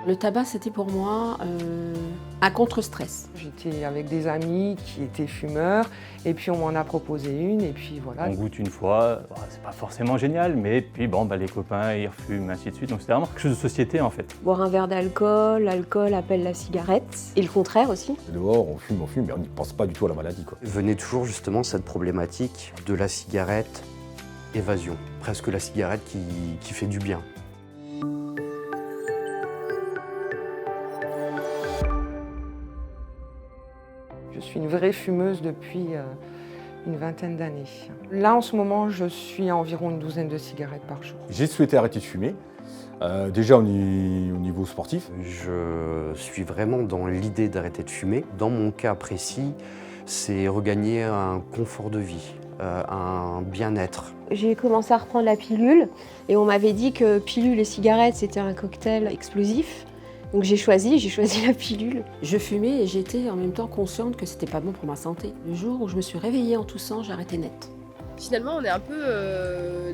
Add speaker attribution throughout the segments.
Speaker 1: Le tabac, c'était pour moi un contre-stress.
Speaker 2: J'étais avec des amis qui étaient fumeurs et puis on m'en a proposé une et puis voilà.
Speaker 3: On goûte une fois, c'est pas forcément génial, mais puis bon, les copains ils refument, ainsi de suite. Donc c'était vraiment quelque chose de société en fait.
Speaker 4: Boire un verre d'alcool, l'alcool appelle la cigarette, et le contraire aussi.
Speaker 5: Dehors, on fume, mais on n'y pense pas du tout à la maladie, quoi.
Speaker 6: Venait toujours justement cette problématique de la cigarette évasion, presque la cigarette qui fait du bien.
Speaker 2: Je suis une vraie fumeuse depuis une vingtaine d'années. Là, en ce moment, je suis à environ une douzaine de cigarettes par jour.
Speaker 5: J'ai souhaité arrêter de fumer, déjà au niveau sportif.
Speaker 6: Je suis vraiment dans l'idée d'arrêter de fumer. Dans mon cas précis, c'est regagner un confort de vie, un bien-être.
Speaker 4: J'ai commencé à reprendre la pilule et on m'avait dit que pilule et cigarette c'était un cocktail explosif. Donc j'ai choisi la pilule.
Speaker 1: Je fumais et j'étais en même temps consciente que c'était pas bon pour ma santé. Le jour où je me suis réveillée en toussant, j'ai arrêté net.
Speaker 7: Finalement, on est un peu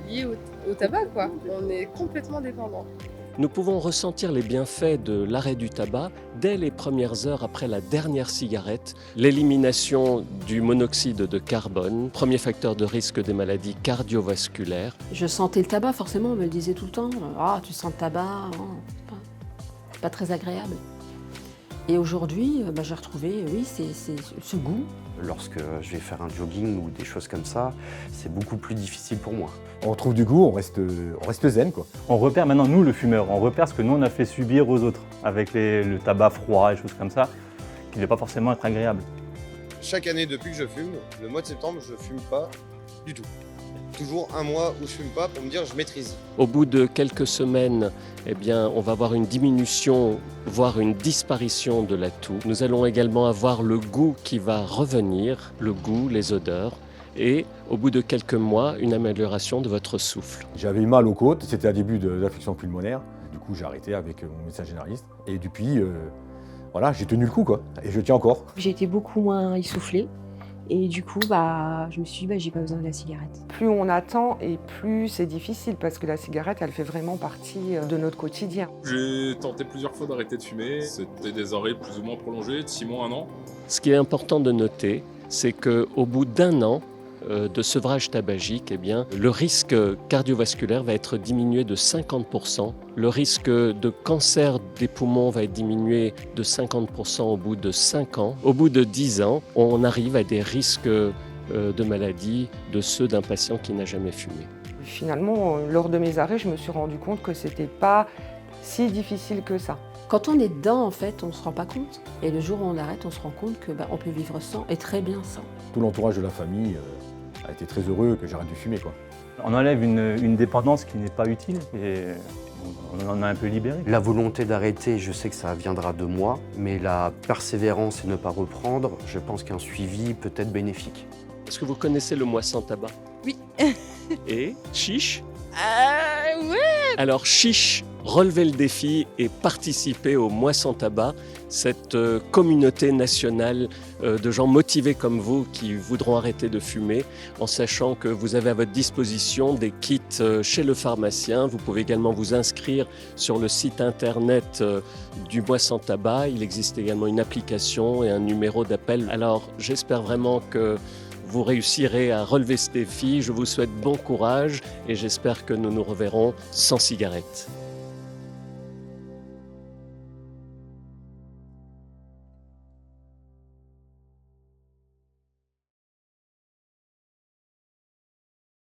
Speaker 7: lié au tabac, quoi. On est complètement dépendant.
Speaker 8: Nous pouvons ressentir les bienfaits de l'arrêt du tabac dès les premières heures après la dernière cigarette. L'élimination du monoxyde de carbone, premier facteur de risque des maladies cardiovasculaires.
Speaker 1: Je sentais le tabac, forcément, on me le disait tout le temps. Ah, tu sens le tabac, c'est pas très agréable. Et aujourd'hui, j'ai retrouvé, oui, c'est ce goût.
Speaker 6: Lorsque je vais faire un jogging ou des choses comme ça, c'est beaucoup plus difficile pour moi.
Speaker 5: On trouve du goût, on reste zen, quoi.
Speaker 3: On repère maintenant, nous le fumeur, on repère ce que nous on a fait subir aux autres, avec le tabac froid et choses comme ça, qui ne va pas forcément être agréable.
Speaker 9: Chaque année depuis que je fume, le mois de septembre, je fume pas du tout. Toujours un mois où je fume pas pour me dire je maîtrise.
Speaker 8: Au bout de quelques semaines, on va avoir une diminution, voire une disparition de la toux. Nous allons également avoir le goût qui va revenir, le goût, les odeurs, et au bout de quelques mois, une amélioration de votre souffle.
Speaker 5: J'avais eu mal aux côtes, c'était un début d'infection pulmonaire. Du coup, j'ai arrêté avec mon médecin généraliste. Et depuis, voilà, j'ai tenu le coup, quoi. Et je tiens encore.
Speaker 4: J'ai été beaucoup moins essoufflée. Et du coup, je me suis dit, j'ai pas besoin de la cigarette.
Speaker 2: Plus on attend et plus c'est difficile parce que la cigarette, elle fait vraiment partie de notre quotidien.
Speaker 10: J'ai tenté plusieurs fois d'arrêter de fumer. C'était des arrêts plus ou moins prolongés, de 6 mois, 1 an.
Speaker 8: Ce qui est important de noter, c'est qu'au bout d'1 an de sevrage tabagique, le risque cardiovasculaire va être diminué de 50%. Le risque de cancer des poumons va être diminué de 50% au bout de 5 ans. Au bout de 10 ans, on arrive à des risques de maladie de ceux d'un patient qui n'a jamais fumé.
Speaker 2: Finalement, lors de mes arrêts, je me suis rendu compte que c'était pas si difficile que ça.
Speaker 1: Quand on est dedans, en fait, on ne se rend pas compte. Et le jour où on arrête, on se rend compte que on peut vivre sans, et très bien sans.
Speaker 5: Tout l'entourage de la famille a été très heureux que j'arrête de fumer, quoi.
Speaker 3: On enlève une dépendance qui n'est pas utile et on en a un peu libéré.
Speaker 6: La volonté d'arrêter, je sais que ça viendra de moi, mais la persévérance et ne pas reprendre, je pense qu'un suivi peut être bénéfique.
Speaker 8: Est-ce que vous connaissez le mois sans tabac?
Speaker 7: Oui.
Speaker 8: Et chiche?
Speaker 7: Ouais.
Speaker 8: Alors chiche, relevez le défi et participez au mois sans tabac, cette communauté nationale de gens motivés comme vous qui voudront arrêter de fumer, en sachant que vous avez à votre disposition des kits chez le pharmacien. Vous pouvez également vous inscrire sur le site internet du mois sans tabac. Il existe également une application et un numéro d'appel. Alors j'espère vraiment que vous réussirez à relever ce défi. Je vous souhaite bon courage et j'espère que nous nous reverrons sans cigarette.